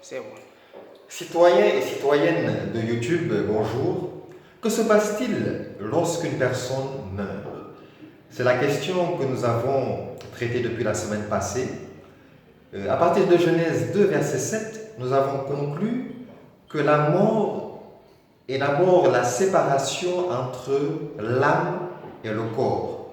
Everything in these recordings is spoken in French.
C'est bon. Citoyens et citoyennes de YouTube, bonjour. Que se passe-t-il lorsqu'une personne meurt? C'est la question que nous avons traitée depuis la semaine passée. À partir de Genèse 2, verset 7, nous avons conclu que la mort est d'abord la séparation entre l'âme et le corps.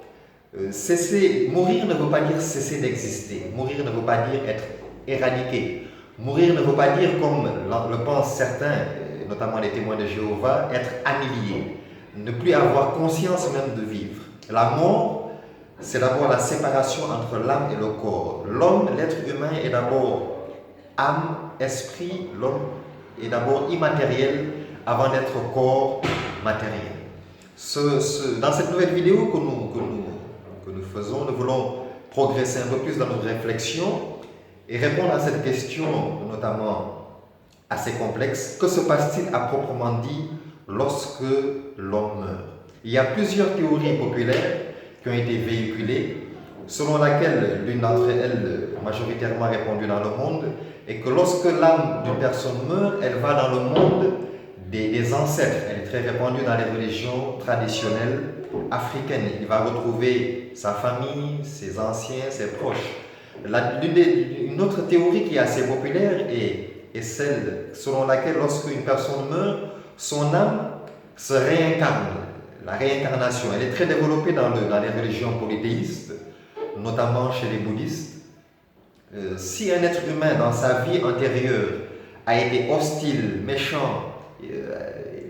Mourir ne veut pas dire cesser d'exister. Mourir ne veut pas dire être éradiqué. Mourir ne veut pas dire, comme le pensent certains, notamment les témoins de Jéhovah, être annihilé. Ne plus avoir conscience même de vivre. La mort, c'est d'abord la séparation entre l'âme et le corps. L'homme, l'être humain, est d'abord âme, esprit. L'homme est d'abord immatériel avant d'être corps matériel. Dans cette nouvelle vidéo que nous faisons, nous voulons progresser un peu plus dans notre réflexion et répondre à cette question, notamment assez complexe. Que se passe-t-il à proprement dit lorsque l'homme meurt? Il y a plusieurs théories populaires qui ont été véhiculées, selon laquelle l'une d'entre elles, majoritairement répandue dans le monde, est que lorsque l'âme d'une personne meurt, elle va dans le monde des ancêtres. Elle est très répandue dans les religions traditionnelles africaines. Il va retrouver sa famille, ses anciens, ses proches. Une autre théorie qui est assez populaire est celle selon laquelle lorsqu'une personne meurt, son âme se réincarne. La réincarnation, elle est très développée dans les religions polythéistes, notamment chez les bouddhistes. Si un être humain dans sa vie antérieure a été hostile, méchant,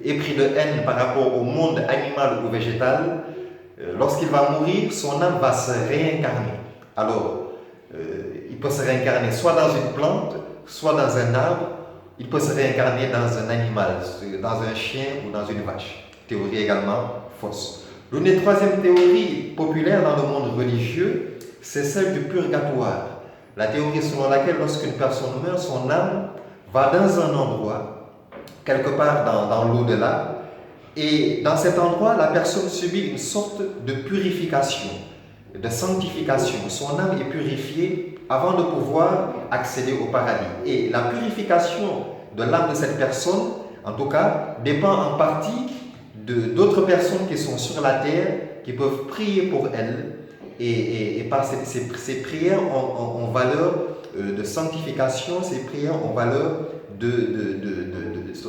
épris de haine par rapport au monde animal ou végétal, lorsqu'il va mourir, son âme va se réincarner. Alors, il peut se réincarner soit dans une plante, soit dans un arbre. Il peut se réincarner dans un animal, dans un chien ou dans une vache. Théorie également fausse. L'une des troisième théorie populaire dans le monde religieux, c'est celle du purgatoire. La théorie selon laquelle lorsqu'une personne meurt, son âme va dans un endroit, quelque part dans l'au-delà, et dans cet endroit, la personne subit une sorte de purification, de sanctification. Son âme est purifiée avant de pouvoir accéder au paradis. Et la purification de l'âme de cette personne, en tout cas, dépend en partie d'autres personnes qui sont sur la terre, qui peuvent prier pour elle. Et par ces prières ont valeur de sanctification, ces prières ont valeur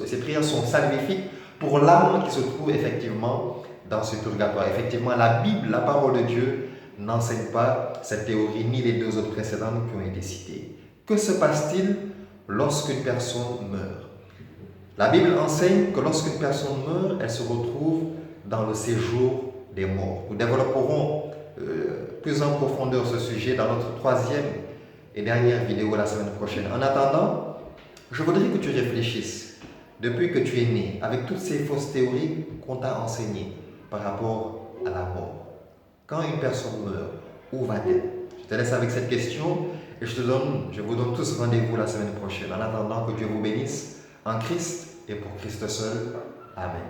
ces prières sont salvifiques pour l'âme qui se trouve effectivement dans ce purgatoire. Effectivement, la Bible, la parole de Dieu, n'enseigne pas cette théorie, ni les deux autres précédentes qui ont été citées. Que se passe-t-il lorsqu'une personne meurt? La Bible enseigne que lorsqu'une personne meurt, elle se retrouve dans le séjour des morts. Nous développerons plus en profondeur ce sujet dans notre troisième et dernière vidéo la semaine prochaine. En attendant, je voudrais que tu réfléchisses depuis que tu es né avec toutes ces fausses théories qu'on t'a enseignées par rapport à la mort. Quand une personne meurt, où va-t-elle? Je te laisse avec cette question et je vous donne tous rendez-vous la semaine prochaine. En attendant, que Dieu vous bénisse en Christ et pour Christ seul. Amen.